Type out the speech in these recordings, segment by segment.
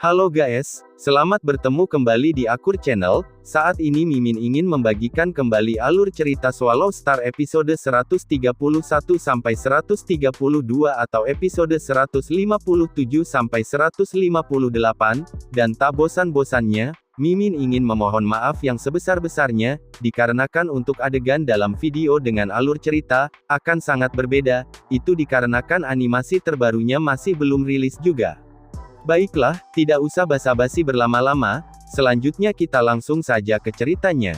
Halo guys, selamat bertemu kembali di Akur Channel. Saat ini Mimin ingin membagikan kembali alur cerita Swallow Star episode 131 sampai 132 atau episode 157 sampai 158, dan tak bosan-bosannya, Mimin ingin memohon maaf yang sebesar-besarnya, dikarenakan untuk adegan dalam video dengan alur cerita, akan sangat berbeda, itu dikarenakan animasi terbarunya masih belum rilis juga. Baiklah, tidak usah basa-basi berlama-lama, selanjutnya kita langsung saja ke ceritanya.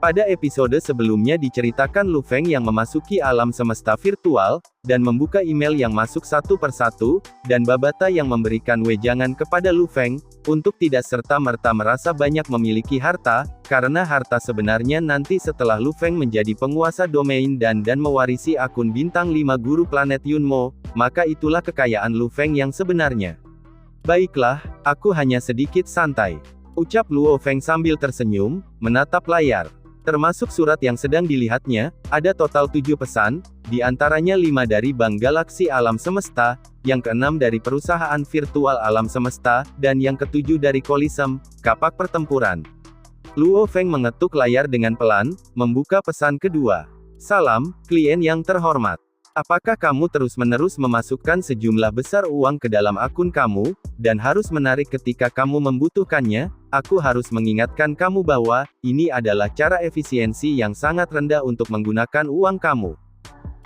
Pada episode sebelumnya diceritakan Lu Feng yang memasuki alam semesta virtual, dan membuka email yang masuk satu persatu, dan Babata yang memberikan wejangan kepada Lu Feng, untuk tidak serta-merta merasa banyak memiliki harta, karena harta sebenarnya nanti setelah Lu Feng menjadi penguasa domain dan mewarisi akun bintang 5 guru planet Yunmo, maka itulah kekayaan Lu Feng yang sebenarnya. Baiklah, aku hanya sedikit santai, ucap Luo Feng sambil tersenyum, menatap layar. Termasuk surat yang sedang dilihatnya, ada total 7 pesan, di antaranya 5 dari Bank Galaksi Alam Semesta, yang ke-6 dari perusahaan virtual Alam Semesta, dan yang ke-7 dari Kolisem, kapak pertempuran. Luo Feng mengetuk layar dengan pelan, membuka pesan kedua. Salam, klien yang terhormat. Apakah kamu terus-menerus memasukkan sejumlah besar uang ke dalam akun kamu, dan harus menarik ketika kamu membutuhkannya? Aku harus mengingatkan kamu bahwa, ini adalah cara efisiensi yang sangat rendah untuk menggunakan uang kamu.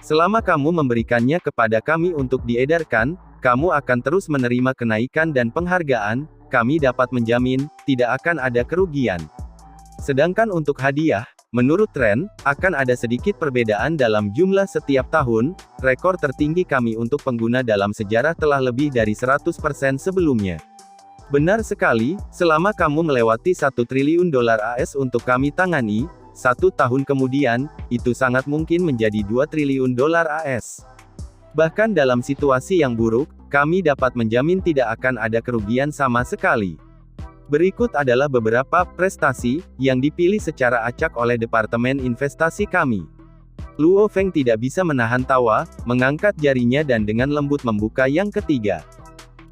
Selama kamu memberikannya kepada kami untuk diedarkan, kamu akan terus menerima kenaikan dan penghargaan, kami dapat menjamin, tidak akan ada kerugian. Sedangkan untuk hadiah, menurut tren, akan ada sedikit perbedaan dalam jumlah setiap tahun, rekor tertinggi kami untuk pengguna dalam sejarah telah lebih dari 100% sebelumnya. Benar sekali, selama kamu melewati $1 triliun AS untuk kami tangani, 1 tahun kemudian, itu sangat mungkin menjadi $2 triliun AS. Bahkan dalam situasi yang buruk, kami dapat menjamin tidak akan ada kerugian sama sekali. Berikut adalah beberapa prestasi yang dipilih secara acak oleh Departemen Investasi kami. Luo Feng tidak bisa menahan tawa, mengangkat jarinya dan dengan lembut membuka yang ketiga.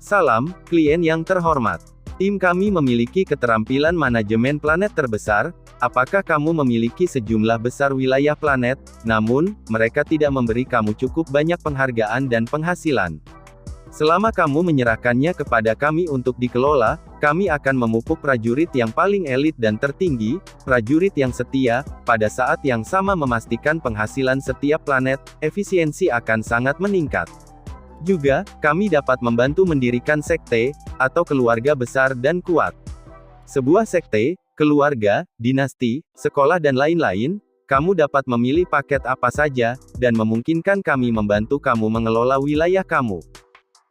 Salam, klien yang terhormat. Tim kami memiliki keterampilan manajemen planet terbesar. Apakah kamu memiliki sejumlah besar wilayah planet, namun, mereka tidak memberi kamu cukup banyak penghargaan dan penghasilan. Selama kamu menyerahkannya kepada kami untuk dikelola, kami akan memupuk prajurit yang paling elit dan tertinggi, prajurit yang setia, pada saat yang sama memastikan penghasilan setiap planet, efisiensi akan sangat meningkat. Juga, kami dapat membantu mendirikan sekte, atau keluarga besar dan kuat. Sebuah sekte, keluarga, dinasti, sekolah dan lain-lain, kamu dapat memilih paket apa saja, dan memungkinkan kami membantu kamu mengelola wilayah kamu.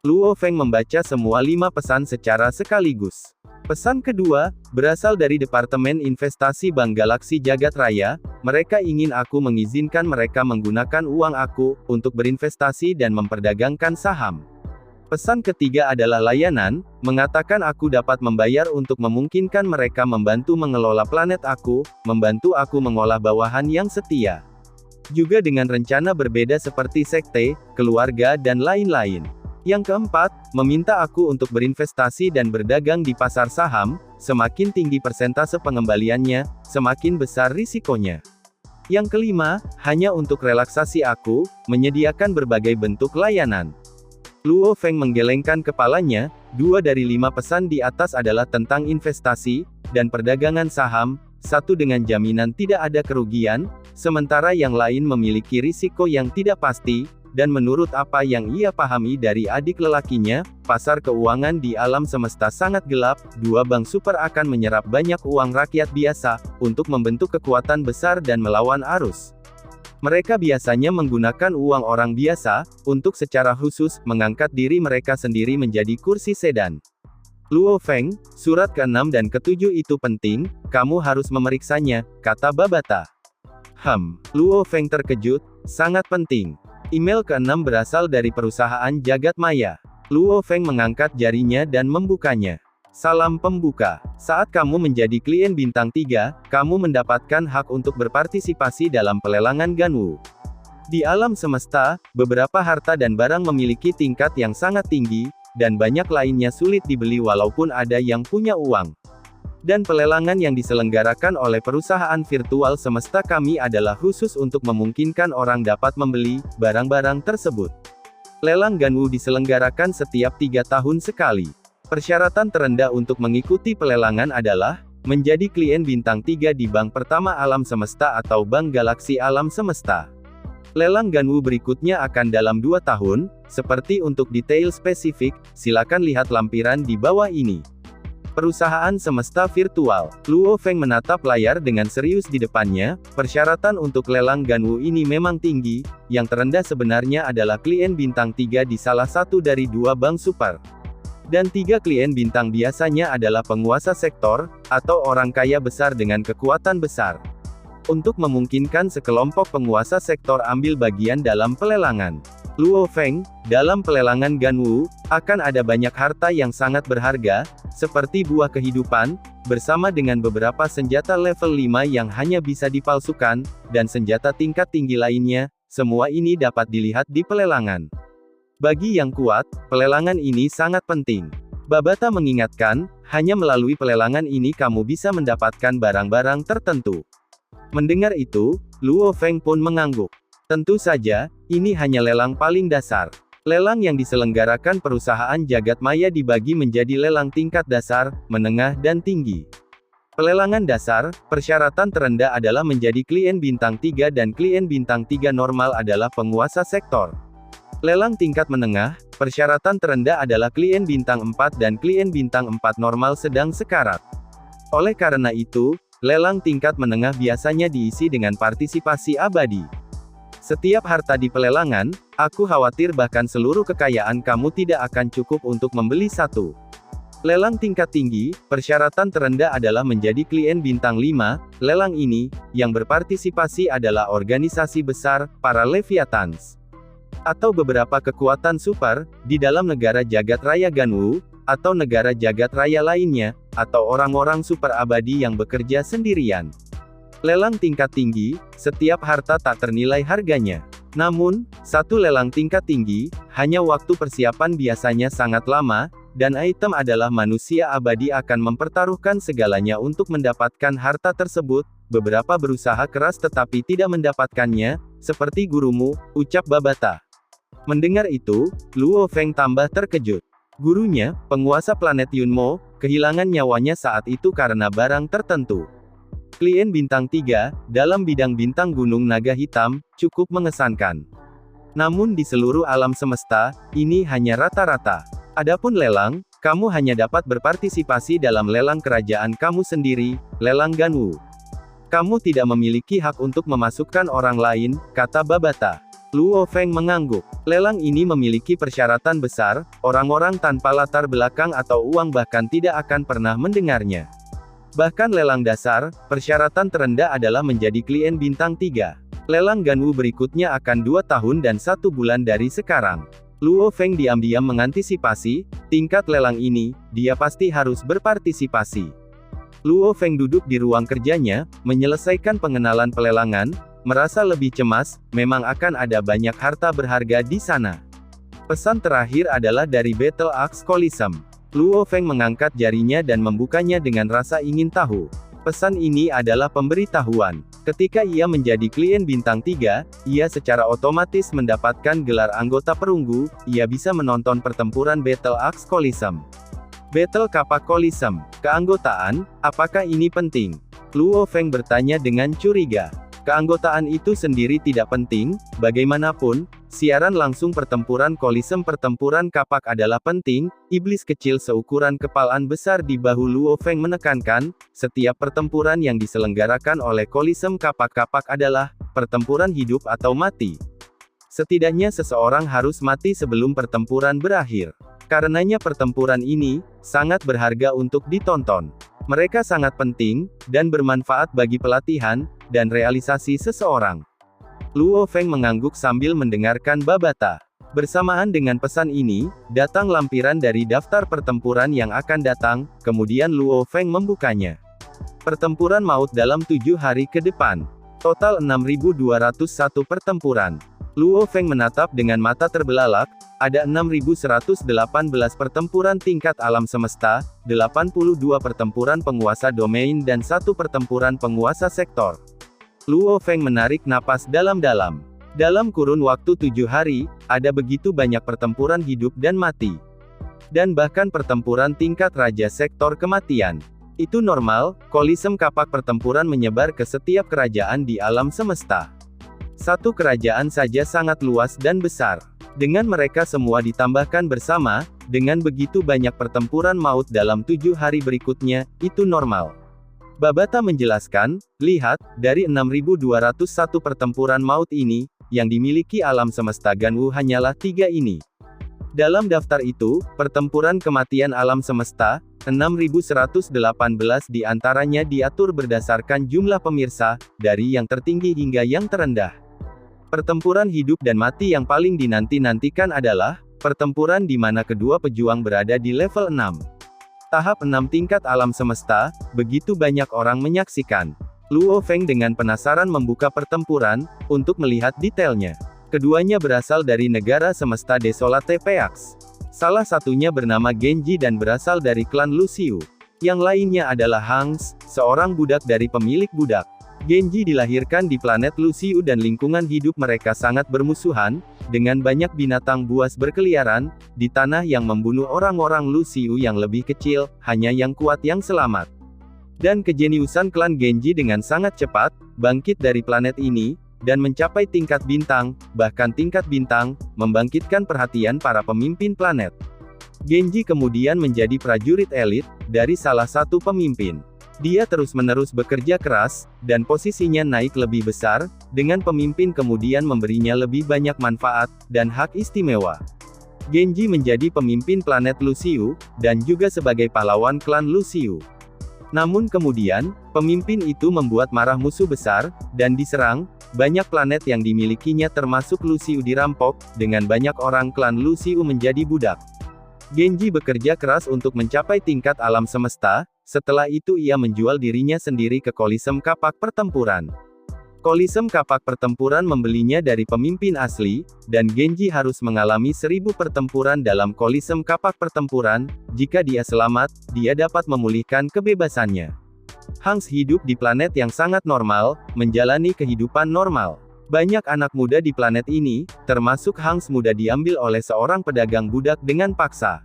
Luo Feng membaca semua 5 pesan secara sekaligus. Pesan kedua, berasal dari Departemen Investasi Bank Galaksi Jagat Raya, mereka ingin aku mengizinkan mereka menggunakan uang aku, untuk berinvestasi dan memperdagangkan saham. Pesan ketiga adalah layanan, mengatakan aku dapat membayar untuk memungkinkan mereka membantu mengelola planet aku, membantu aku mengolah bawahan yang setia. Juga dengan rencana berbeda seperti sekte, keluarga dan lain-lain. Yang keempat, meminta aku untuk berinvestasi dan berdagang di pasar saham, semakin tinggi persentase pengembaliannya, semakin besar risikonya. Yang kelima, hanya untuk relaksasi aku, menyediakan berbagai bentuk layanan. Luo Feng menggelengkan kepalanya, 2 dari 5 pesan di atas adalah tentang investasi, dan perdagangan saham, 1 dengan jaminan tidak ada kerugian, sementara yang lain memiliki risiko yang tidak pasti. Dan menurut apa yang ia pahami dari adik lelakinya, pasar keuangan di alam semesta sangat gelap, 2 bank super akan menyerap banyak uang rakyat biasa, untuk membentuk kekuatan besar dan melawan arus. Mereka biasanya menggunakan uang orang biasa, untuk secara khusus, mengangkat diri mereka sendiri menjadi kursi sedan. Luo Feng, surat ke-6 dan ke-7 itu penting, kamu harus memeriksanya, kata Babata. Luo Feng terkejut, sangat penting. Email ke-6 berasal dari perusahaan Jagat Maya. Luo Feng mengangkat jarinya dan membukanya. Salam pembuka. Saat kamu menjadi klien bintang 3, kamu mendapatkan hak untuk berpartisipasi dalam pelelangan Ganwu. Di alam semesta, beberapa harta dan barang memiliki tingkat yang sangat tinggi, dan banyak lainnya sulit dibeli walaupun ada yang punya uang. Dan pelelangan yang diselenggarakan oleh perusahaan virtual semesta kami adalah khusus untuk memungkinkan orang dapat membeli barang-barang tersebut. Lelang Ganwu diselenggarakan setiap 3 tahun sekali. Persyaratan terendah untuk mengikuti pelelangan adalah menjadi klien bintang 3 di Bank Pertama Alam Semesta atau Bank Galaksi Alam Semesta. Lelang Ganwu berikutnya akan dalam 2 tahun, seperti untuk detail spesifik, silakan lihat lampiran di bawah ini. Perusahaan semesta virtual. Luo Feng menatap layar dengan serius di depannya, persyaratan untuk lelang Ganwu ini memang tinggi, yang terendah sebenarnya adalah klien bintang 3 di salah satu dari 2 bank super. Dan 3 klien bintang biasanya adalah penguasa sektor, atau orang kaya besar dengan kekuatan besar. Untuk memungkinkan sekelompok penguasa sektor ambil bagian dalam pelelangan. Luo Feng, dalam pelelangan Ganwu, akan ada banyak harta yang sangat berharga, seperti buah kehidupan, bersama dengan beberapa senjata level 5 yang hanya bisa dipalsukan, dan senjata tingkat tinggi lainnya, semua ini dapat dilihat di pelelangan. Bagi yang kuat, pelelangan ini sangat penting. Babata mengingatkan, hanya melalui pelelangan ini kamu bisa mendapatkan barang-barang tertentu. Mendengar itu, Luo Feng pun mengangguk. Tentu saja, ini hanya lelang paling dasar. Lelang yang diselenggarakan perusahaan jagat maya dibagi menjadi lelang tingkat dasar, menengah dan tinggi. Pelelangan dasar, persyaratan terendah adalah menjadi klien bintang 3 dan klien bintang 3 normal adalah penguasa sektor. Lelang tingkat menengah, persyaratan terendah adalah klien bintang 4 dan klien bintang 4 normal sedang sekarat. Oleh karena itu, lelang tingkat menengah biasanya diisi dengan partisipasi abadi. Setiap harta di pelelangan, aku khawatir bahkan seluruh kekayaan kamu tidak akan cukup untuk membeli satu. Lelang tingkat tinggi, persyaratan terendah adalah menjadi klien bintang 5, lelang ini, yang berpartisipasi adalah organisasi besar, para Leviathans. Atau beberapa kekuatan super, di dalam negara jagat raya Ganwu, atau negara jagat raya lainnya, atau orang-orang super abadi yang bekerja sendirian. Lelang tingkat tinggi, setiap harta tak ternilai harganya. Namun, satu lelang tingkat tinggi, hanya waktu persiapan biasanya sangat lama, dan item adalah manusia abadi akan mempertaruhkan segalanya untuk mendapatkan harta tersebut, beberapa berusaha keras tetapi tidak mendapatkannya, seperti gurumu, ucap Babata. Mendengar itu, Luo Feng tambah terkejut. Gurunya, penguasa planet Yunmo, kehilangan nyawanya saat itu karena barang tertentu. Klien bintang 3, dalam bidang bintang Gunung Naga Hitam, cukup mengesankan. Namun di seluruh alam semesta, ini hanya rata-rata. Adapun lelang, kamu hanya dapat berpartisipasi dalam lelang kerajaan kamu sendiri, lelang Ganwu. Kamu tidak memiliki hak untuk memasukkan orang lain, kata Babata. Luo Feng mengangguk. Lelang ini memiliki persyaratan besar, orang-orang tanpa latar belakang atau uang bahkan tidak akan pernah mendengarnya. Bahkan lelang dasar, persyaratan terendah adalah menjadi klien bintang 3. Lelang Ganwu berikutnya akan 2 tahun dan 1 bulan dari sekarang. Luo Feng diam-diam mengantisipasi, tingkat lelang ini, dia pasti harus berpartisipasi. Luo Feng duduk di ruang kerjanya, menyelesaikan pengenalan pelelangan, merasa lebih cemas, memang akan ada banyak harta berharga di sana. Pesan terakhir adalah dari Battle Axe Coliseum. Luo Feng mengangkat jarinya dan membukanya dengan rasa ingin tahu. Pesan ini adalah pemberitahuan. Ketika ia menjadi klien bintang 3, ia secara otomatis mendapatkan gelar anggota perunggu, ia bisa menonton pertempuran Battle Axe Coliseum. Battle Kapak Coliseum, keanggotaan, apakah ini penting? Luo Feng bertanya dengan curiga. Keanggotaan itu sendiri tidak penting, bagaimanapun, siaran langsung pertempuran Coliseum pertempuran kapak adalah penting, iblis kecil seukuran kepalan besar di bahu Luo Feng menekankan, setiap pertempuran yang diselenggarakan oleh Coliseum kapak-kapak adalah, pertempuran hidup atau mati. Setidaknya seseorang harus mati sebelum pertempuran berakhir. Karenanya pertempuran ini, sangat berharga untuk ditonton. Mereka sangat penting, dan bermanfaat bagi pelatihan, dan realisasi seseorang. Luo Feng mengangguk sambil mendengarkan Babata. Bersamaan dengan pesan ini, datang lampiran dari daftar pertempuran yang akan datang, kemudian Luo Feng membukanya. Pertempuran maut dalam 7 hari ke depan. Total 6.201 pertempuran. Luo Feng menatap dengan mata terbelalak, ada 6.118 pertempuran tingkat alam semesta, 82 pertempuran penguasa domain dan 1 pertempuran penguasa sektor. Luo Feng menarik napas dalam-dalam. Dalam kurun waktu 7 hari, ada begitu banyak pertempuran hidup dan mati. Dan bahkan pertempuran tingkat raja sektor kematian. Itu normal, kolisem kapak pertempuran menyebar ke setiap kerajaan di alam semesta. Satu kerajaan saja sangat luas dan besar. Dengan mereka semua ditambahkan bersama, dengan begitu banyak pertempuran maut dalam 7 hari berikutnya, itu normal. Babata menjelaskan, lihat, dari 6.201 pertempuran maut ini, yang dimiliki alam semesta Ganwu hanyalah 3 ini. Dalam daftar itu, pertempuran kematian alam semesta, 6.118 diantaranya diatur berdasarkan jumlah pemirsa, dari yang tertinggi hingga yang terendah. Pertempuran hidup dan mati yang paling dinanti-nantikan adalah, pertempuran di mana kedua pejuang berada di level 6. Tahap 6 tingkat alam semesta, begitu banyak orang menyaksikan. Luo Feng dengan penasaran membuka pertempuran, untuk melihat detailnya. Keduanya berasal dari negara semesta Desolate Peaks. Salah satunya bernama Genji dan berasal dari klan Luxiu. Yang lainnya adalah Hangs, seorang budak dari pemilik budak. Genji dilahirkan di planet Luxiu dan lingkungan hidup mereka sangat bermusuhan, dengan banyak binatang buas berkeliaran, di tanah yang membunuh orang-orang Luxiu yang lebih kecil, hanya yang kuat yang selamat. Dan kejeniusan klan Genji dengan sangat cepat, bangkit dari planet ini, dan mencapai tingkat bintang, bahkan tingkat bintang, membangkitkan perhatian para pemimpin planet. Genji kemudian menjadi prajurit elit, dari salah satu pemimpin. Dia terus-menerus bekerja keras, dan posisinya naik lebih besar, dengan pemimpin kemudian memberinya lebih banyak manfaat, dan hak istimewa. Genji menjadi pemimpin planet Luxiu, dan juga sebagai pahlawan klan Luxiu. Namun kemudian, pemimpin itu membuat marah musuh besar, dan diserang, banyak planet yang dimilikinya termasuk Luxiu dirampok, dengan banyak orang klan Luxiu menjadi budak. Genji bekerja keras untuk mencapai tingkat alam semesta, setelah itu ia menjual dirinya sendiri ke kolisem kapak pertempuran. Kolisem kapak pertempuran membelinya dari pemimpin asli, dan Genji harus mengalami 1000 pertempuran dalam kolisem kapak pertempuran, jika dia selamat, dia dapat memulihkan kebebasannya. Hangs hidup di planet yang sangat normal, menjalani kehidupan normal. Banyak anak muda di planet ini, termasuk Hangs muda diambil oleh seorang pedagang budak dengan paksa.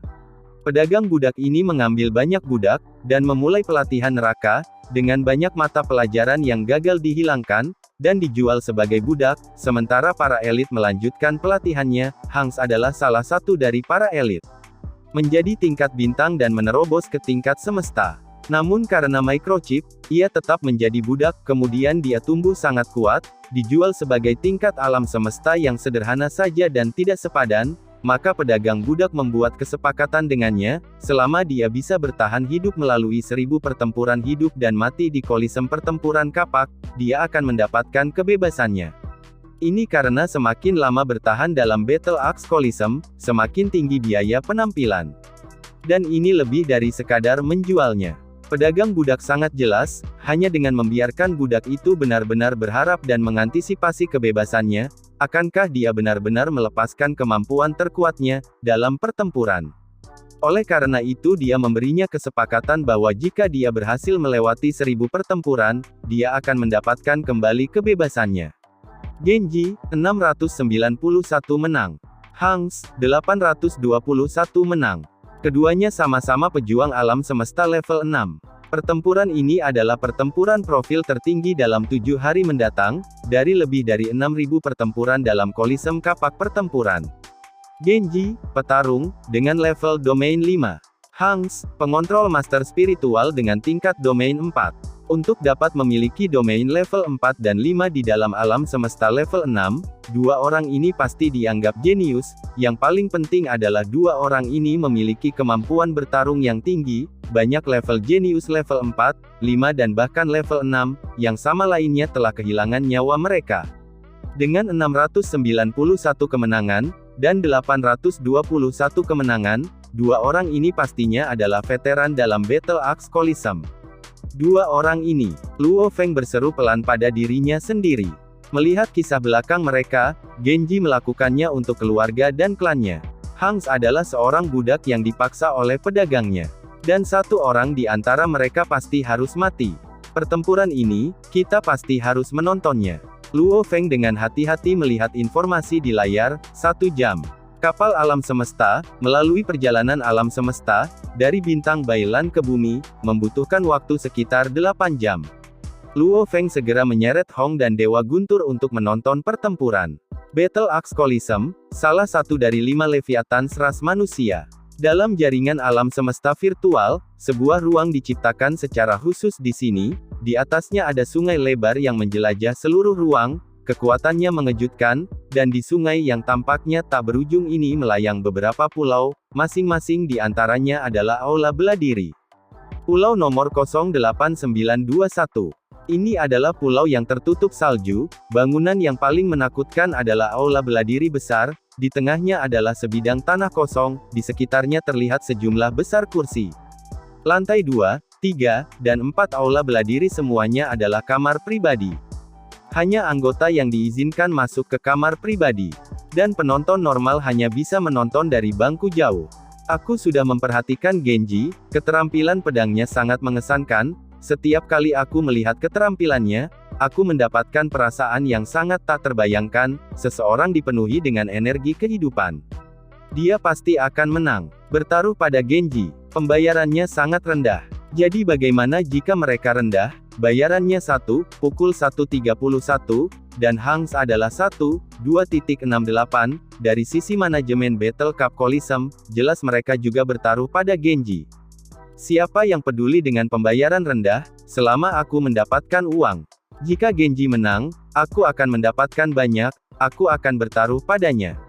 Pedagang budak ini mengambil banyak budak, dan memulai pelatihan neraka, dengan banyak mata pelajaran yang gagal dihilangkan, dan dijual sebagai budak, sementara para elit melanjutkan pelatihannya. Hangs adalah salah satu dari para elit. Menjadi tingkat bintang dan menerobos ke tingkat semesta. Namun karena microchip, ia tetap menjadi budak, kemudian dia tumbuh sangat kuat, dijual sebagai tingkat alam semesta yang sederhana saja dan tidak sepadan, maka pedagang budak membuat kesepakatan dengannya, selama dia bisa bertahan hidup melalui 1000 pertempuran hidup dan mati di kolisem pertempuran kapak, dia akan mendapatkan kebebasannya. Ini karena semakin lama bertahan dalam Battle Axe Coliseum, semakin tinggi biaya penampilan. Dan ini lebih dari sekadar menjualnya. Pedagang budak sangat jelas, hanya dengan membiarkan budak itu benar-benar berharap dan mengantisipasi kebebasannya, akankah dia benar-benar melepaskan kemampuan terkuatnya, dalam pertempuran. Oleh karena itu dia memberinya kesepakatan bahwa jika dia berhasil melewati 1000 pertempuran, dia akan mendapatkan kembali kebebasannya. Genji, 691 menang. Hangs, 821 menang. Keduanya sama-sama pejuang alam semesta level 6. Pertempuran ini adalah pertempuran profil tertinggi dalam 7 hari mendatang, dari lebih dari 6.000 pertempuran dalam kolisem kapak pertempuran. Genji, petarung, dengan level domain 5. Hangs, pengontrol master spiritual dengan tingkat domain 4. Untuk dapat memiliki domain level 4 dan 5 di dalam alam semesta level 6, dua orang ini pasti dianggap jenius. Yang paling penting adalah dua orang ini memiliki kemampuan bertarung yang tinggi, banyak level jenius level 4, 5 dan bahkan level 6, yang sama lainnya telah kehilangan nyawa mereka. Dengan 691 kemenangan, dan 821 kemenangan, dua orang ini pastinya adalah veteran dalam Battle Axe Coliseum. Dua orang ini, Luo Feng berseru pelan pada dirinya sendiri. Melihat kisah belakang mereka, Genji melakukannya untuk keluarga dan klannya. Hangs adalah seorang budak yang dipaksa oleh pedagangnya. Dan satu orang di antara mereka pasti harus mati. Pertempuran ini, kita pasti harus menontonnya. Luo Feng dengan hati-hati melihat informasi di layar, 1 jam. Kapal alam semesta, melalui perjalanan alam semesta, dari bintang Bailan ke bumi, membutuhkan waktu sekitar 8 jam. Luo Feng segera menyeret Hong dan Dewa Guntur untuk menonton pertempuran. Battle Axe Coliseum, salah satu dari 5 Leviathan ras manusia. Dalam jaringan alam semesta virtual, sebuah ruang diciptakan secara khusus di sini, di atasnya ada sungai lebar yang menjelajah seluruh ruang, kekuatannya mengejutkan, dan di sungai yang tampaknya tak berujung ini melayang beberapa pulau, masing-masing di antaranya adalah Aula Beladiri. Pulau nomor 08921. Ini adalah pulau yang tertutup salju, bangunan yang paling menakutkan adalah Aula Beladiri besar, di tengahnya adalah sebidang tanah kosong, di sekitarnya terlihat sejumlah besar kursi. Lantai 2, 3, dan 4 Aula Beladiri semuanya adalah kamar pribadi. Hanya anggota yang diizinkan masuk ke kamar pribadi. Dan penonton normal hanya bisa menonton dari bangku jauh. Aku sudah memperhatikan Genji, keterampilan pedangnya sangat mengesankan. Setiap kali aku melihat keterampilannya, aku mendapatkan perasaan yang sangat tak terbayangkan, seseorang dipenuhi dengan energi kehidupan. Dia pasti akan menang. Bertaruh pada Genji, pembayarannya sangat rendah. Jadi bagaimana jika mereka rendah? Bayarannya 1, pukul 1.31, dan Hangs adalah 1.2.68, dari sisi manajemen Battle Cup Coliseum, jelas mereka juga bertaruh pada Genji. Siapa yang peduli dengan pembayaran rendah, selama aku mendapatkan uang? Jika Genji menang, aku akan mendapatkan banyak, aku akan bertaruh padanya.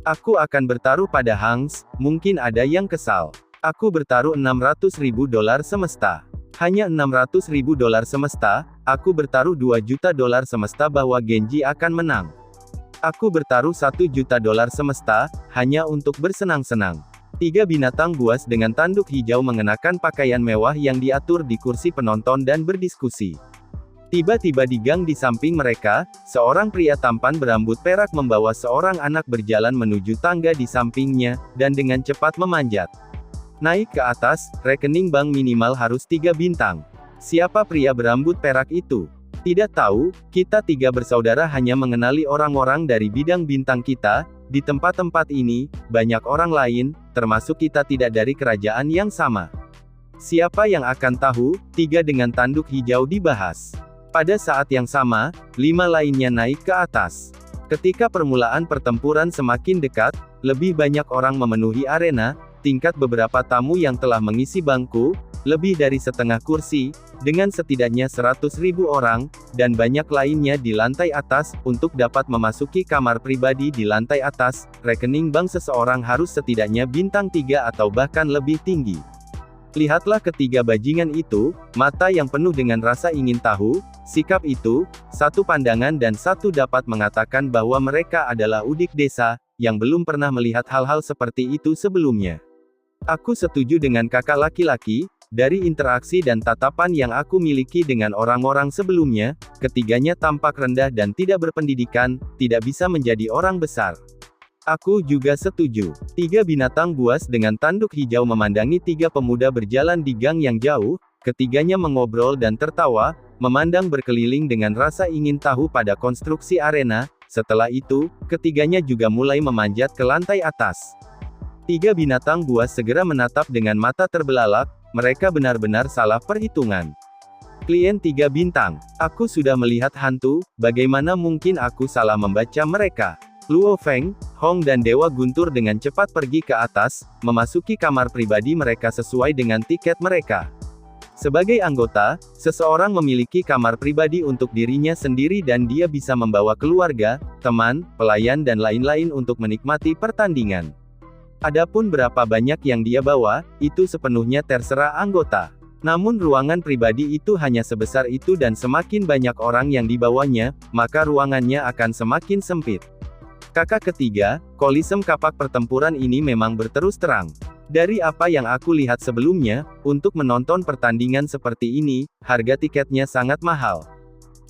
Aku akan bertaruh pada Hangs, mungkin ada yang kesal. Aku bertaruh $600.000 semesta. Hanya $600.000 semesta, aku bertaruh $2 juta semesta bahwa Genji akan menang. Aku bertaruh $1 juta semesta, hanya untuk bersenang-senang. 3 binatang buas dengan tanduk hijau mengenakan pakaian mewah yang diatur di kursi penonton dan berdiskusi. Tiba-tiba di gang di samping mereka, seorang pria tampan berambut perak membawa seorang anak berjalan menuju tangga di sampingnya, dan dengan cepat memanjat. Naik ke atas, rekening bank minimal harus 3 bintang. Siapa pria berambut perak itu? Tidak tahu, kita 3 bersaudara hanya mengenali orang-orang dari bidang bintang kita. Di tempat-tempat ini, banyak orang lain, termasuk kita tidak dari kerajaan yang sama. Siapa yang akan tahu? 3 dengan tanduk hijau dibahas. Pada saat yang sama, 5 lainnya naik ke atas. Ketika permulaan pertempuran semakin dekat, lebih banyak orang memenuhi arena, tingkat beberapa tamu yang telah mengisi bangku, lebih dari setengah kursi, dengan setidaknya 100.000 orang, dan banyak lainnya di lantai atas, untuk dapat memasuki kamar pribadi di lantai atas, rekening bank seseorang harus setidaknya bintang 3 atau bahkan lebih tinggi. Lihatlah ketiga bajingan itu, mata yang penuh dengan rasa ingin tahu, sikap itu, satu pandangan dan satu dapat mengatakan bahwa mereka adalah udik desa, yang belum pernah melihat hal-hal seperti itu sebelumnya. Aku setuju dengan kakak laki-laki. Dari interaksi dan tatapan yang aku miliki dengan orang-orang sebelumnya, ketiganya tampak rendah dan tidak berpendidikan, tidak bisa menjadi orang besar. Aku juga setuju. 3 binatang buas dengan tanduk hijau memandangi 3 pemuda berjalan di gang yang jauh, ketiganya mengobrol dan tertawa, memandang berkeliling dengan rasa ingin tahu pada konstruksi arena. Setelah itu, ketiganya juga mulai memanjat ke lantai atas. 3 binatang buas segera menatap dengan mata terbelalak. Mereka benar-benar salah perhitungan. Klien 3 bintang. Aku sudah melihat hantu, bagaimana mungkin aku salah membaca mereka? Luo Feng, Hong dan Dewa Guntur dengan cepat pergi ke atas, memasuki kamar pribadi mereka sesuai dengan tiket mereka. Sebagai anggota, seseorang memiliki kamar pribadi untuk dirinya sendiri dan dia bisa membawa keluarga, teman, pelayan dan lain-lain untuk menikmati pertandingan. Adapun berapa banyak yang dia bawa, itu sepenuhnya terserah anggota. Namun ruangan pribadi itu hanya sebesar itu dan semakin banyak orang yang dibawanya, maka ruangannya akan semakin sempit. Kakak ketiga, Coliseum kapak pertempuran ini memang berterus terang. Dari apa yang aku lihat sebelumnya, untuk menonton pertandingan seperti ini, harga tiketnya sangat mahal.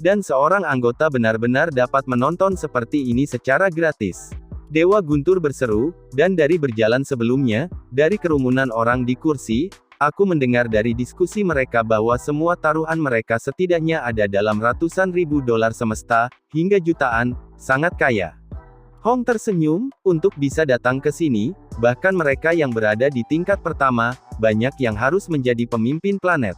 Dan seorang anggota benar-benar dapat menonton seperti ini secara gratis. Dewa Guntur berseru, dan dari berjalan sebelumnya, dari kerumunan orang di kursi, aku mendengar dari diskusi mereka bahwa semua taruhan mereka setidaknya ada dalam ratusan ribu dolar semesta, hingga jutaan, sangat kaya. Hong tersenyum, untuk bisa datang ke sini, bahkan mereka yang berada di tingkat pertama, banyak yang harus menjadi pemimpin planet.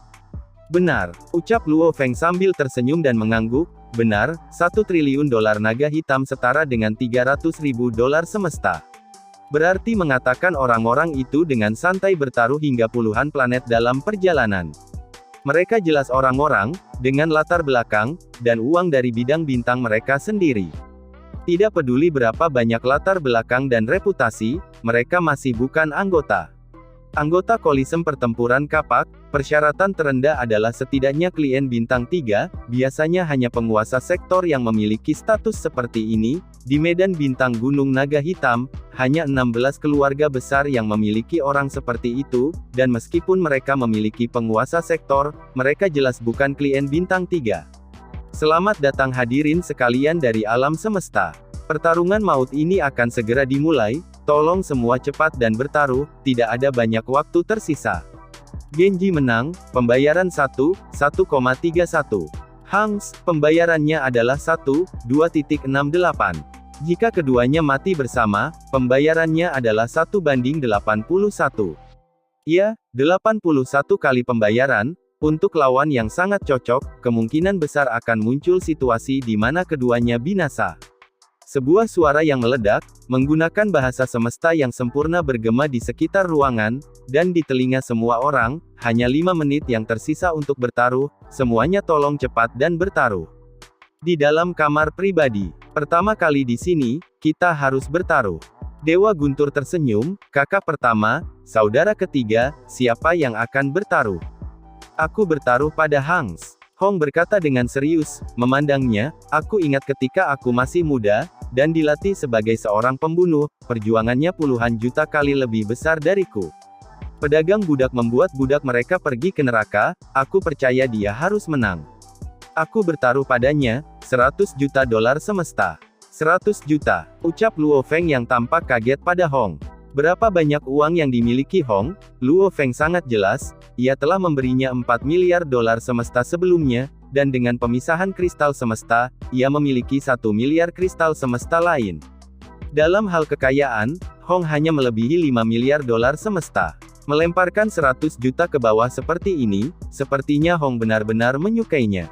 Benar, ucap Luo Feng sambil tersenyum dan mengangguk, benar, 1 triliun dolar naga hitam setara dengan 300 ribu dolar semesta. Berarti mengatakan orang-orang itu dengan santai bertaruh hingga puluhan planet dalam perjalanan. Mereka jelas orang-orang, dengan latar belakang, dan uang dari bidang bintang mereka sendiri. Tidak peduli berapa banyak latar belakang dan reputasi, mereka masih bukan anggota. Anggota Kolisem Pertempuran Kapak, persyaratan terendah adalah setidaknya klien bintang 3, biasanya hanya penguasa sektor yang memiliki status seperti ini. Di medan bintang Gunung Naga Hitam, hanya 16 keluarga besar yang memiliki orang seperti itu, dan meskipun mereka memiliki penguasa sektor, mereka jelas bukan klien bintang 3. Selamat datang hadirin sekalian dari alam semesta. Pertarungan maut ini akan segera dimulai, tolong semua cepat dan bertaruh, tidak ada banyak waktu tersisa. Genji menang, pembayaran 1,31. Hangs, pembayarannya adalah 1,2,68. Jika keduanya mati bersama, pembayarannya adalah 1:81. Ya, 81 kali pembayaran. Untuk lawan yang sangat cocok, kemungkinan besar akan muncul situasi di mana keduanya binasa. Sebuah suara yang meledak, menggunakan bahasa semesta yang sempurna bergema di sekitar ruangan, dan di telinga semua orang, hanya 5 menit yang tersisa untuk bertaruh, semuanya tolong cepat dan bertaruh. Di dalam kamar pribadi, pertama kali di sini, kita harus bertaruh. Dewa Guntur tersenyum, kakak pertama, saudara ketiga, siapa yang akan bertaruh? Aku bertaruh pada Hangs. Hong berkata dengan serius, memandangnya, aku ingat ketika aku masih muda, dan dilatih sebagai seorang pembunuh, perjuangannya puluhan juta kali lebih besar dariku. Pedagang budak membuat budak mereka pergi ke neraka, aku percaya dia harus menang. Aku bertaruh padanya, 100 juta dolar semesta. 100 juta, ucap Luo Feng yang tampak kaget pada Hong. Berapa banyak uang yang dimiliki Hong? Luo Feng sangat jelas, ia telah memberinya 4 miliar dolar semesta sebelumnya, dan dengan pemisahan kristal semesta, ia memiliki 1 miliar kristal semesta lain. Dalam hal kekayaan, Hong hanya melebihi 5 miliar dolar semesta. Melemparkan 100 juta ke bawah seperti ini, sepertinya Hong benar-benar menyukainya.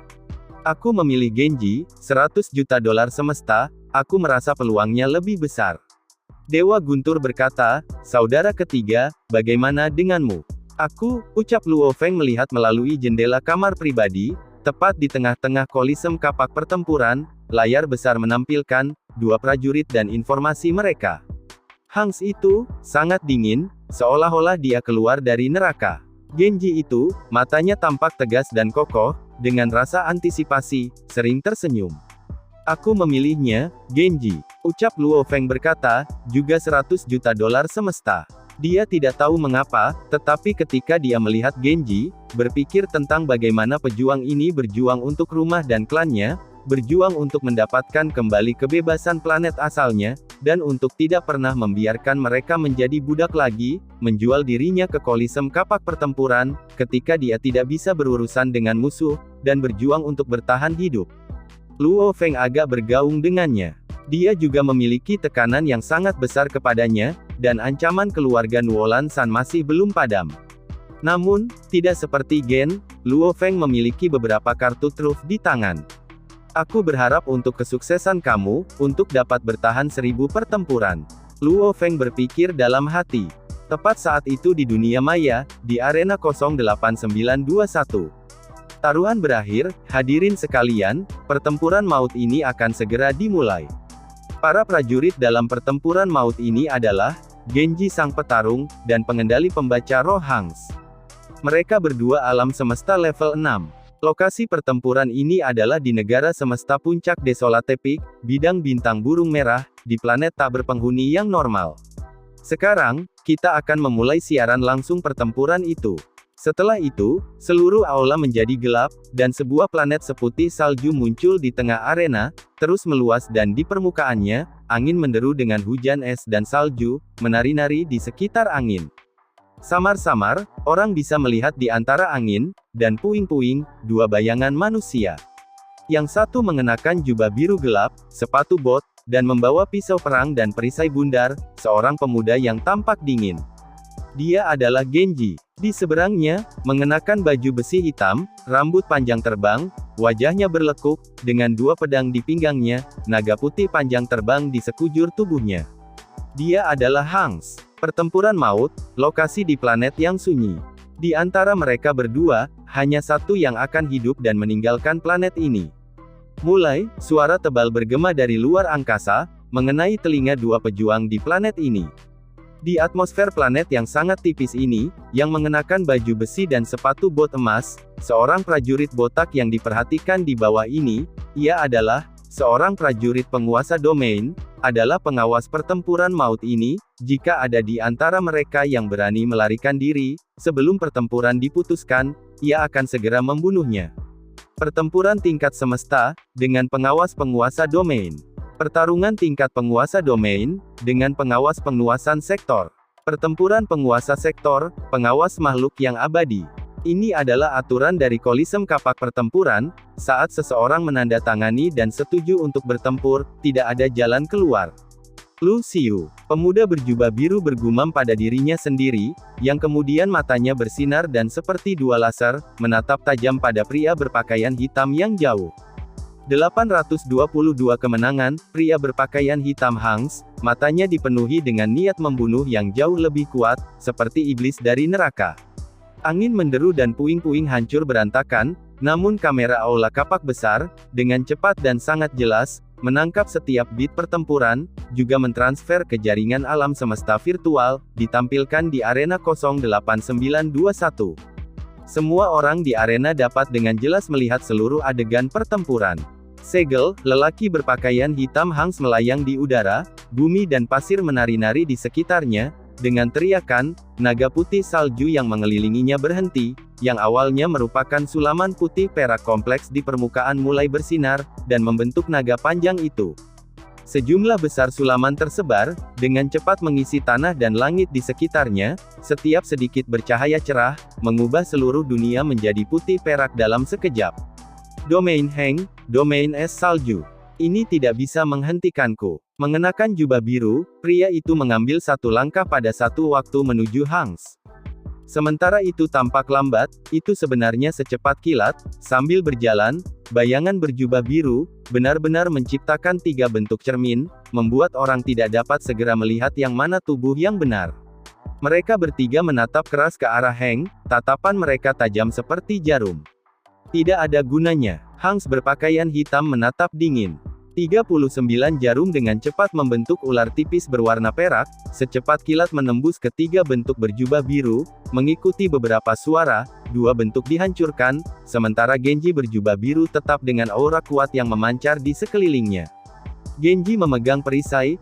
Aku memilih Genji, 100 juta dolar semesta, aku merasa peluangnya lebih besar. Dewa Guntur berkata, saudara ketiga, bagaimana denganmu? Aku, ucap Luo Feng melihat melalui jendela kamar pribadi, tepat di tengah-tengah kolisem kapak pertempuran, layar besar menampilkan 2 prajurit dan informasi mereka. Hangs itu, sangat dingin, seolah-olah dia keluar dari neraka. Genji itu, matanya tampak tegas dan kokoh, dengan rasa antisipasi, sering tersenyum. Aku memilihnya, Genji, ucap Luo Feng berkata, juga 100 juta dolar semesta. Dia tidak tahu mengapa, tetapi ketika dia melihat Genji, berpikir tentang bagaimana pejuang ini berjuang untuk rumah dan klannya, berjuang untuk mendapatkan kembali kebebasan planet asalnya, dan untuk tidak pernah membiarkan mereka menjadi budak lagi, menjual dirinya ke kolisem kapak pertempuran, ketika dia tidak bisa berurusan dengan musuh, dan berjuang untuk bertahan hidup. Luo Feng agak bergaung dengannya. Dia juga memiliki tekanan yang sangat besar kepadanya, dan ancaman keluarga Nuolan San masih belum padam. Namun, tidak seperti Gen, Luo Feng memiliki beberapa kartu truf di tangan. Aku berharap untuk kesuksesan kamu, untuk dapat bertahan 1000 pertempuran. Luo Feng berpikir dalam hati. Tepat saat itu di dunia maya, di arena 08921. Taruhan berakhir, hadirin sekalian, pertempuran maut ini akan segera dimulai. Para prajurit dalam pertempuran maut ini adalah, Genji sang petarung, dan pengendali pembaca roh Hangs. Mereka berdua alam semesta level 6. Lokasi pertempuran ini adalah di negara semesta puncak Desolate Peak, bidang bintang burung merah, di planet tak berpenghuni yang normal. Sekarang, kita akan memulai siaran langsung pertempuran itu. Setelah itu, seluruh aula menjadi gelap, dan sebuah planet seputih salju muncul di tengah arena, terus meluas dan di permukaannya, angin menderu dengan hujan es dan salju, menari-nari di sekitar angin. Samar-samar, orang bisa melihat di antara angin, dan puing-puing, dua bayangan manusia. Yang satu mengenakan jubah biru gelap, sepatu bot, dan membawa pisau perang dan perisai bundar, seorang pemuda yang tampak dingin. Dia adalah Genji. Di seberangnya, mengenakan baju besi hitam, rambut panjang terbang, wajahnya berlekuk, dengan dua pedang di pinggangnya, naga putih panjang terbang di sekujur tubuhnya. Dia adalah Hanks. Pertempuran maut, lokasi di planet yang sunyi. Di antara mereka berdua, hanya satu yang akan hidup dan meninggalkan planet ini. Mulai, suara tebal bergema dari luar angkasa, mengenai telinga dua pejuang di planet ini. Di atmosfer planet yang sangat tipis ini, yang mengenakan baju besi dan sepatu bot emas, seorang prajurit botak yang diperhatikan di bawah ini, ia adalah seorang prajurit penguasa domain, adalah pengawas pertempuran maut ini. Jika ada di antara mereka yang berani melarikan diri, sebelum pertempuran diputuskan, ia akan segera membunuhnya. Pertempuran tingkat semesta, dengan pengawas penguasa domain. Pertarungan tingkat penguasa domain, dengan pengawas penguasaan sektor. Pertempuran penguasa sektor, pengawas makhluk yang abadi. Ini adalah aturan dari Kolisem Kapak Pertempuran, saat seseorang menandatangani dan setuju untuk bertempur, tidak ada jalan keluar. Lu Xiu, pemuda berjubah biru bergumam pada dirinya sendiri, yang kemudian matanya bersinar dan seperti dua laser, menatap tajam pada pria berpakaian hitam yang jauh. 822 kemenangan, pria berpakaian hitam Hanks, matanya dipenuhi dengan niat membunuh yang jauh lebih kuat, seperti iblis dari neraka. Angin menderu dan puing-puing hancur berantakan, namun kamera aula kapak besar, dengan cepat dan sangat jelas, menangkap setiap bit pertempuran, juga mentransfer ke jaringan alam semesta virtual, ditampilkan di arena 08921. Semua orang di arena dapat dengan jelas melihat seluruh adegan pertempuran. Segel, lelaki berpakaian hitam Hanks melayang di udara, bumi dan pasir menari-nari di sekitarnya, dengan teriakan, naga putih salju yang mengelilinginya berhenti, yang awalnya merupakan sulaman putih perak kompleks di permukaan mulai bersinar, dan membentuk naga panjang itu. Sejumlah besar sulaman tersebar, dengan cepat mengisi tanah dan langit di sekitarnya, setiap sedikit bercahaya cerah, mengubah seluruh dunia menjadi putih perak dalam sekejap. Domain Heng, domain es salju. Ini tidak bisa menghentikanku. Mengenakan jubah biru, pria itu mengambil satu langkah pada satu waktu menuju Hanks. Sementara itu tampak lambat, itu sebenarnya secepat kilat, sambil berjalan, bayangan berjubah biru, benar-benar menciptakan tiga bentuk cermin, membuat orang tidak dapat segera melihat yang mana tubuh yang benar. Mereka bertiga menatap keras ke arah Heng, tatapan mereka tajam seperti jarum. Tidak ada gunanya. Hanks berpakaian hitam menatap dingin. 39 jarum dengan cepat membentuk ular tipis berwarna perak, secepat kilat menembus ketiga bentuk berjubah biru, mengikuti beberapa suara, dua bentuk dihancurkan, sementara Genji berjubah biru tetap dengan aura kuat yang memancar di sekelilingnya. Genji memegang perisai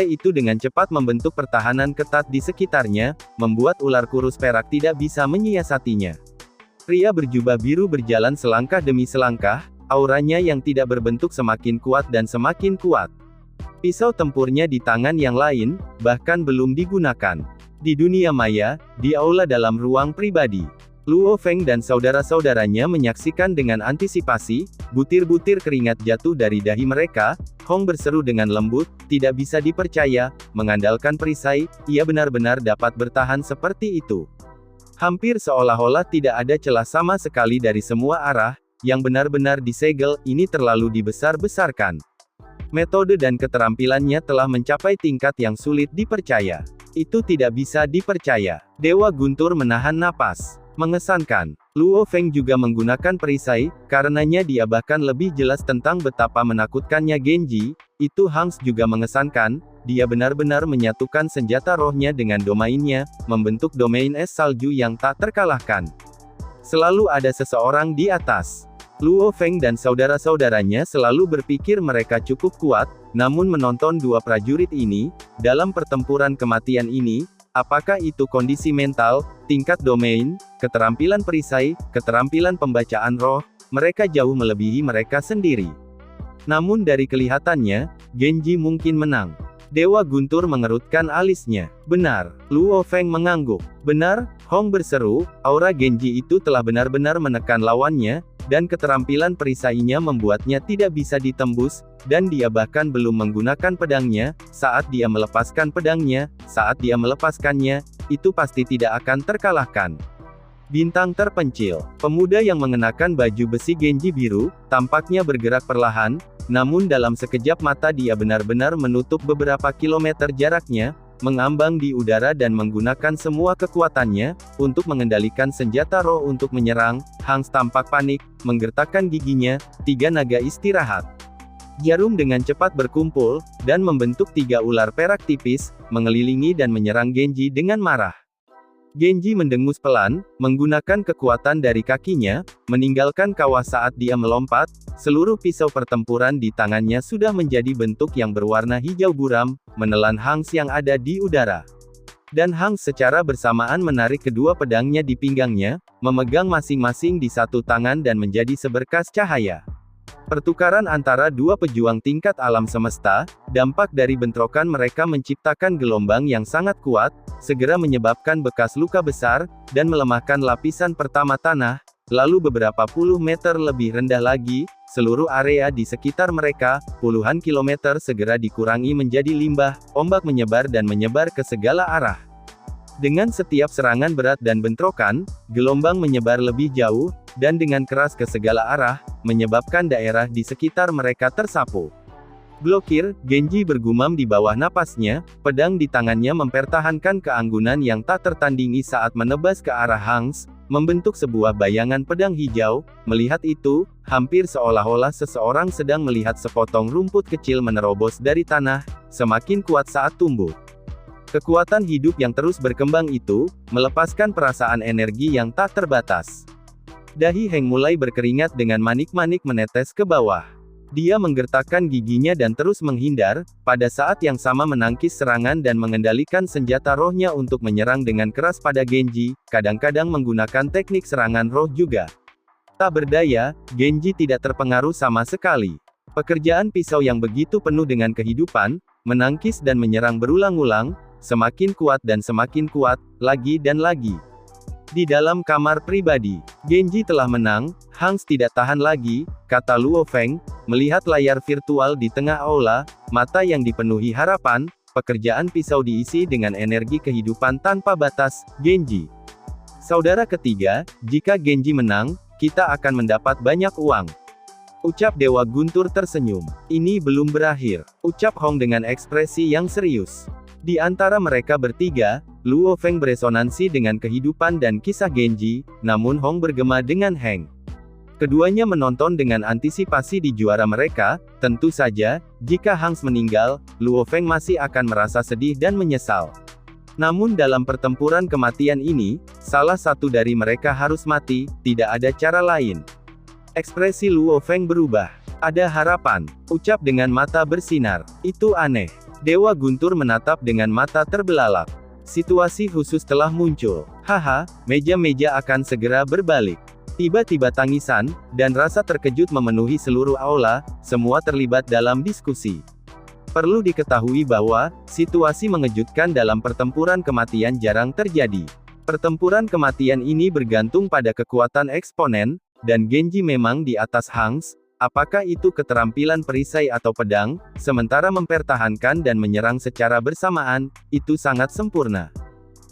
itu dengan cepat membentuk pertahanan ketat di sekitarnya, membuat ular kurus perak tidak bisa menyiasatinya. Pria berjubah biru berjalan selangkah demi selangkah, auranya yang tidak berbentuk semakin kuat dan semakin kuat. Pisau tempurnya di tangan yang lain, bahkan belum digunakan. Di dunia maya, di aula dalam ruang pribadi, Luo Feng dan saudara-saudaranya menyaksikan dengan antisipasi, butir-butir keringat jatuh dari dahi mereka. Hong berseru dengan lembut, tidak bisa dipercaya, mengandalkan perisai, ia benar-benar dapat bertahan seperti itu. Hampir seolah-olah tidak ada celah sama sekali dari semua arah, yang benar-benar disegel, ini terlalu dibesar-besarkan. Metode dan keterampilannya telah mencapai tingkat yang sulit dipercaya. Itu tidak bisa dipercaya. Dewa Guntur menahan napas. Mengesankan. Luo Feng juga menggunakan perisai, karenanya dia bahkan lebih jelas tentang betapa menakutkannya Genji. Itu Hanks juga mengesankan, dia benar-benar menyatukan senjata rohnya dengan domainnya, membentuk domain es salju yang tak terkalahkan. Selalu ada seseorang di atas. Luo Feng dan saudara-saudaranya selalu berpikir mereka cukup kuat, namun menonton dua prajurit ini, dalam pertempuran kematian ini, Apakah itu kondisi mental, tingkat domain, keterampilan perisai, keterampilan pembacaan roh, mereka jauh melebihi mereka sendiri. Namun dari kelihatannya, Genji mungkin menang. Dewa Guntur mengerutkan alisnya. Benar, Luo Feng mengangguk. Benar, Hong berseru, aura Genji itu telah benar-benar menekan lawannya, dan keterampilan perisainya membuatnya tidak bisa ditembus, dan dia bahkan belum menggunakan pedangnya. Saat dia melepaskan pedangnya, saat dia melepaskannya, itu pasti tidak akan terkalahkan. Bintang terpencil. Pemuda yang mengenakan baju besi Genji biru, tampaknya bergerak perlahan, namun dalam sekejap mata dia benar-benar menutup beberapa kilometer jaraknya, mengambang di udara dan menggunakan semua kekuatannya, untuk mengendalikan senjata roh untuk menyerang. Hangs tampak panik, menggertakkan giginya, 3 naga istirahat. Jarum dengan cepat berkumpul, dan membentuk 3 ular perak tipis, mengelilingi dan menyerang Genji dengan marah. Genji mendengus pelan, menggunakan kekuatan dari kakinya, meninggalkan kawah saat dia melompat. Seluruh pisau pertempuran di tangannya sudah menjadi bentuk yang berwarna hijau buram, menelan Hangs yang ada di udara. Dan Hangs secara bersamaan menarik kedua pedangnya di pinggangnya, memegang masing-masing di satu tangan dan menjadi seberkas cahaya. Pertukaran antara dua pejuang tingkat alam semesta, dampak dari bentrokan mereka menciptakan gelombang yang sangat kuat, segera menyebabkan bekas luka besar, dan melemahkan lapisan pertama tanah. Lalu beberapa puluh meter lebih rendah lagi, seluruh area di sekitar mereka, puluhan kilometer segera dikurangi menjadi limbah, ombak menyebar dan menyebar ke segala arah. Dengan setiap serangan berat dan bentrokan, gelombang menyebar lebih jauh, dan dengan keras ke segala arah, menyebabkan daerah di sekitar mereka tersapu. Blokir, Genji bergumam di bawah napasnya, pedang di tangannya mempertahankan keanggunan yang tak tertandingi saat menebas ke arah Hangs, membentuk sebuah bayangan pedang hijau. Melihat itu, hampir seolah-olah seseorang sedang melihat sepotong rumput kecil menerobos dari tanah, semakin kuat saat tumbuh. Kekuatan hidup yang terus berkembang itu, melepaskan perasaan energi yang tak terbatas. Dahi Heng mulai berkeringat dengan manik-manik menetes ke bawah. Dia menggertakkan giginya dan terus menghindar, pada saat yang sama menangkis serangan dan mengendalikan senjata rohnya untuk menyerang dengan keras pada Genji, kadang-kadang menggunakan teknik serangan roh juga. Tak berdaya, Genji tidak terpengaruh sama sekali. Pekerjaan pisau yang begitu penuh dengan kehidupan, menangkis dan menyerang berulang-ulang, semakin kuat dan semakin kuat, lagi dan lagi. Di dalam kamar pribadi, Genji telah menang. Hangs tidak tahan lagi, kata Luo Feng, melihat layar virtual di tengah aula, mata yang dipenuhi harapan. Pekerjaan pisau diisi dengan energi kehidupan tanpa batas. Genji, saudara ketiga, jika Genji menang, kita akan mendapat banyak uang. Ucap Dewa Guntur tersenyum. Ini belum berakhir, ucap Hong dengan ekspresi yang serius. Di antara mereka bertiga, Luo Feng beresonansi dengan kehidupan dan kisah Genji, namun Hong bergema dengan Heng. Keduanya menonton dengan antisipasi di juara mereka. Tentu saja, jika Hangs meninggal, Luo Feng masih akan merasa sedih dan menyesal. Namun dalam pertempuran kematian ini, salah satu dari mereka harus mati, tidak ada cara lain. Ekspresi Luo Feng berubah. Ada harapan, ucap dengan mata bersinar. Itu aneh. Dewa Guntur menatap dengan mata terbelalak. Situasi khusus telah muncul. Haha, meja-meja akan segera berbalik. Tiba-tiba tangisan, dan rasa terkejut memenuhi seluruh aula, semua terlibat dalam diskusi. Perlu diketahui bahwa, situasi mengejutkan dalam pertempuran kematian jarang terjadi. Pertempuran kematian ini bergantung pada kekuatan eksponen, dan Genji memang di atas Hangs. Apakah itu keterampilan perisai atau pedang, sementara mempertahankan dan menyerang secara bersamaan, itu sangat sempurna.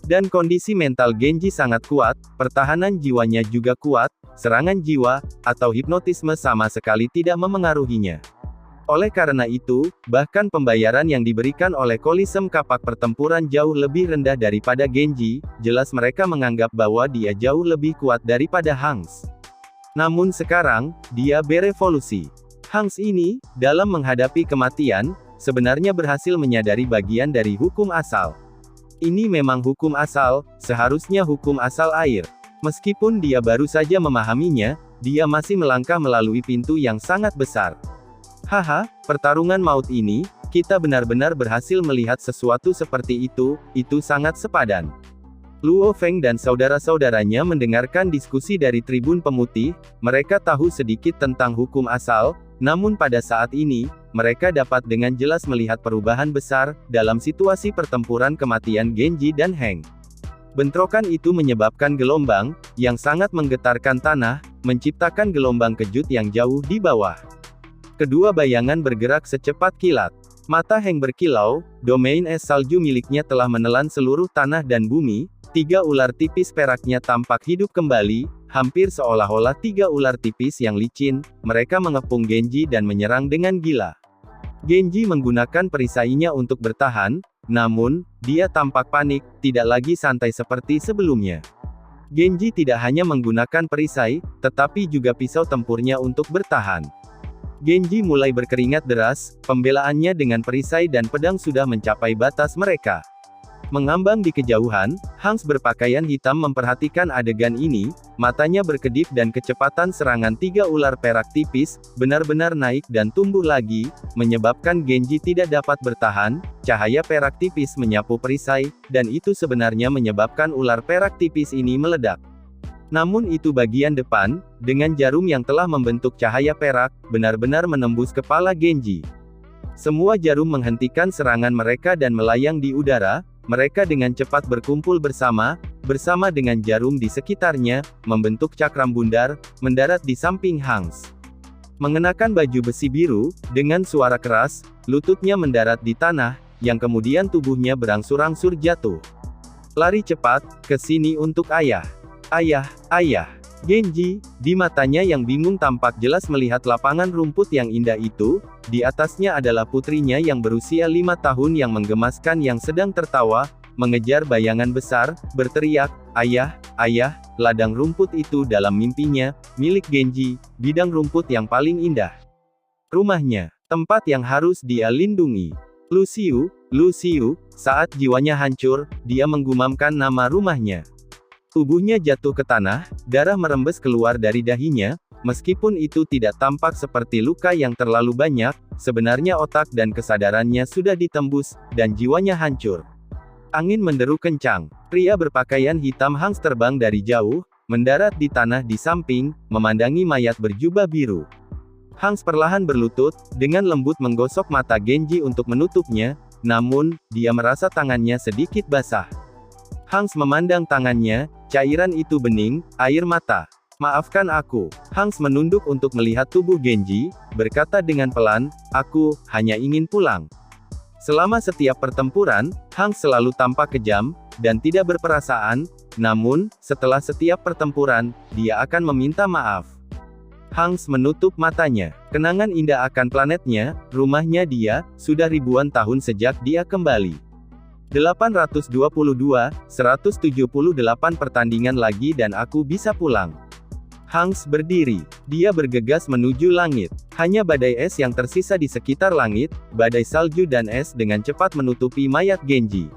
Dan kondisi mental Genji sangat kuat, pertahanan jiwanya juga kuat, serangan jiwa, atau hipnotisme sama sekali tidak memengaruhinya. Oleh karena itu, bahkan pembayaran yang diberikan oleh Kolisem Kapak Pertempuran jauh lebih rendah daripada Genji, jelas mereka menganggap bahwa dia jauh lebih kuat daripada Hangs. Namun sekarang, dia berevolusi. Hangs ini, dalam menghadapi kematian, sebenarnya berhasil menyadari bagian dari hukum asal. Ini memang hukum asal, seharusnya hukum asal air. Meskipun dia baru saja memahaminya, dia masih melangkah melalui pintu yang sangat besar. Haha, pertarungan maut ini, Kita benar-benar berhasil melihat sesuatu seperti itu sangat sepadan. Luo Feng dan saudara-saudaranya mendengarkan diskusi dari tribun pemutih, mereka tahu sedikit tentang hukum asal, namun pada saat ini, mereka dapat dengan jelas melihat perubahan besar, dalam situasi pertempuran kematian Genji dan Heng. Bentrokan itu menyebabkan gelombang, yang sangat menggetarkan tanah, menciptakan gelombang kejut yang jauh di bawah. Kedua bayangan bergerak secepat kilat. Mata Heng berkilau, domain es salju miliknya telah menelan seluruh tanah dan bumi, 3 ular tipis peraknya tampak hidup kembali, hampir seolah-olah 3 ular tipis yang licin, mereka mengepung Genji dan menyerang dengan gila. Genji menggunakan perisainya untuk bertahan, namun, dia tampak panik, tidak lagi santai seperti sebelumnya. Genji tidak hanya menggunakan perisai, tetapi juga pisau tempurnya untuk bertahan. Genji mulai berkeringat deras, pembelaannya dengan perisai dan pedang sudah mencapai batas mereka. Mengambang di kejauhan, Hangs berpakaian hitam memperhatikan adegan ini, matanya berkedip dan kecepatan serangan 3 ular perak tipis, benar-benar naik dan tumbuh lagi, menyebabkan Genji tidak dapat bertahan, cahaya perak tipis menyapu perisai, dan itu sebenarnya menyebabkan ular perak tipis ini meledak. Namun itu bagian depan, dengan jarum yang telah membentuk cahaya perak, benar-benar menembus kepala Genji. Semua jarum menghentikan serangan mereka dan melayang di udara, mereka dengan cepat berkumpul bersama dengan jarum di sekitarnya, membentuk cakram bundar, mendarat di samping Hangs. Mengenakan baju besi biru, dengan suara keras, lututnya mendarat di tanah, yang kemudian tubuhnya berangsur-angsur jatuh. Lari cepat, ke sini untuk ayah. Ayah, ayah. Genji, di matanya yang bingung tampak jelas melihat lapangan rumput yang indah itu, di atasnya adalah putrinya yang berusia 5 tahun yang menggemaskan yang sedang tertawa, mengejar bayangan besar, berteriak, ayah, ayah, ladang rumput itu dalam mimpinya, milik Genji, bidang rumput yang paling indah. Rumahnya, tempat yang harus dia lindungi. Luciu, Luciu, saat jiwanya hancur, dia menggumamkan nama rumahnya. Tubuhnya jatuh ke tanah, darah merembes keluar dari dahinya, meskipun itu tidak tampak seperti luka yang terlalu banyak, sebenarnya otak dan kesadarannya sudah ditembus, dan jiwanya hancur. Angin menderu kencang, pria berpakaian hitam Hangs terbang dari jauh, mendarat di tanah di samping, memandangi mayat berjubah biru. Hangs perlahan berlutut, dengan lembut menggosok mata Genji untuk menutupnya, namun, dia merasa tangannya sedikit basah. Hangs memandang tangannya, cairan itu bening, air mata. Maafkan aku. Hangs menunduk untuk melihat tubuh Genji, berkata dengan pelan, aku hanya ingin pulang. Selama setiap pertempuran, Hangs selalu tampak kejam, dan tidak berperasaan, namun, setelah setiap pertempuran, dia akan meminta maaf. Hangs menutup matanya. Kenangan indah akan planetnya, rumahnya dia, sudah ribuan tahun sejak dia kembali. 822, 178 pertandingan lagi dan aku bisa pulang. Hangs berdiri. Dia bergegas menuju langit. Hanya badai es yang tersisa di sekitar langit, badai salju dan es dengan cepat menutupi mayat Genji.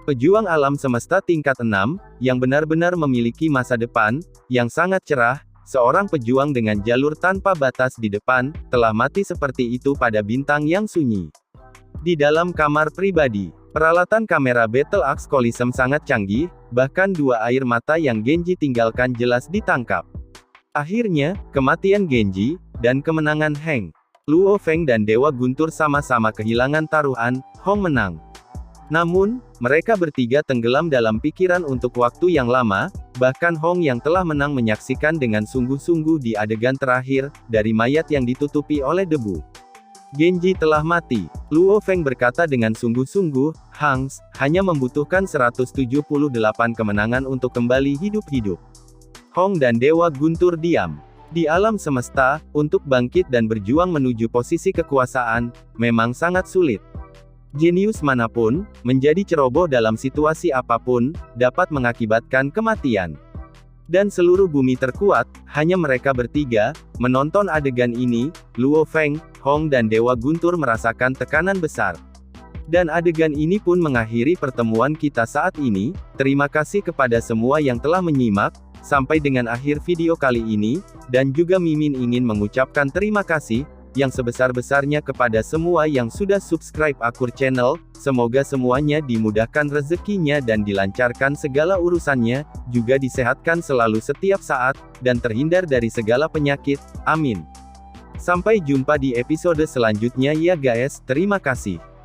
Pejuang alam semesta tingkat 6, yang benar-benar memiliki masa depan, yang sangat cerah, seorang pejuang dengan jalur tanpa batas di depan, telah mati seperti itu pada bintang yang sunyi. Di dalam kamar pribadi, peralatan kamera Battle Axe Coliseum sangat canggih, bahkan 2 air mata yang Genji tinggalkan jelas ditangkap. Akhirnya, kematian Genji, dan kemenangan Heng. Luo Feng dan Dewa Guntur sama-sama kehilangan taruhan, Hong menang. Namun, mereka bertiga tenggelam dalam pikiran untuk waktu yang lama, bahkan Hong yang telah menang menyaksikan dengan sungguh-sungguh di adegan terakhir, dari mayat yang ditutupi oleh debu. Genji telah mati. Luo Feng berkata dengan sungguh-sungguh, Hangs, hanya membutuhkan 178 kemenangan untuk kembali hidup-hidup. Hong dan Dewa Guntur diam. Di alam semesta, untuk bangkit dan berjuang menuju posisi kekuasaan, memang sangat sulit. Jenius manapun, menjadi ceroboh dalam situasi apapun, dapat mengakibatkan kematian. Dan seluruh bumi terkuat, hanya mereka bertiga, menonton adegan ini, Luo Feng, Hong dan Dewa Guntur merasakan tekanan besar. Dan adegan ini pun mengakhiri pertemuan kita saat ini, terima kasih kepada semua yang telah menyimak, sampai dengan akhir video kali ini, dan juga Mimin ingin mengucapkan terima kasih, yang sebesar-besarnya kepada semua yang sudah subscribe Akur Channel, semoga semuanya dimudahkan rezekinya dan dilancarkan segala urusannya, juga disehatkan selalu setiap saat, dan terhindar dari segala penyakit, amin. Sampai jumpa di episode selanjutnya ya guys, terima kasih.